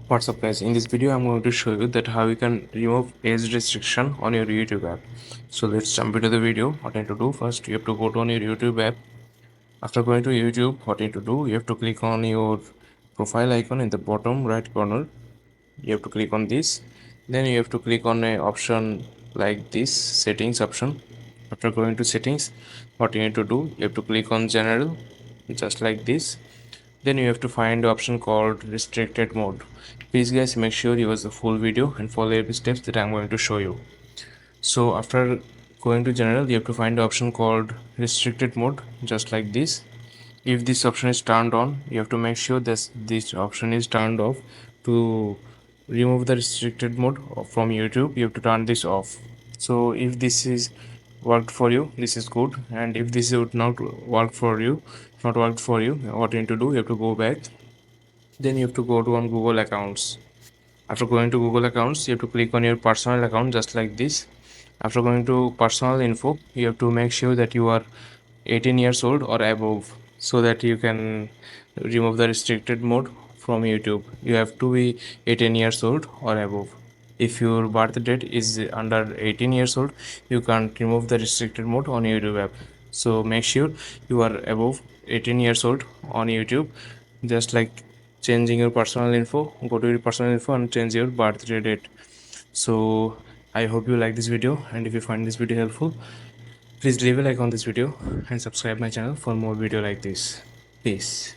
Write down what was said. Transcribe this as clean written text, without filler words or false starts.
What's up guys, in this video I'm going to show you that how you can remove age restriction on your YouTube app. So let's jump into the video. What you need to do, first you have to go to on your YouTube app. After going to YouTube, what you need to do, you have to click on your profile icon in the bottom right corner. You have to click on this, then you have to click on a option like this, settings option. After going to settings, what you need to do, you have to click on general, just like this. Then you have to find the option called restricted mode. Please guys, make sure you watch the full video and follow every steps that I'm going to show you. So after going to general, you have to find the option called restricted mode, just like this. If this option is turned on, you have to make sure that this option is turned off. To remove the restricted mode from YouTube, you have to turn this off. So if this is worked for you, this is good, and if this would not work for you, what you need to do, you have to go back. Then you have to go to on Google accounts. After going to Google accounts, you have to click on your personal account, just like this. After going to personal info, you have to make sure that you are 18 years old or above, so that you can remove the restricted mode from YouTube. You have to be 18 years old or above. If your birth date is under 18 years old, you can't remove the restricted mode on YouTube app. So make sure you are above 18 years old on YouTube. Just like changing your personal info, go to your personal info and change your birthday date. So I hope you like this video, and if you find this video helpful, please leave a like on this video and subscribe my channel for more video like this. Peace.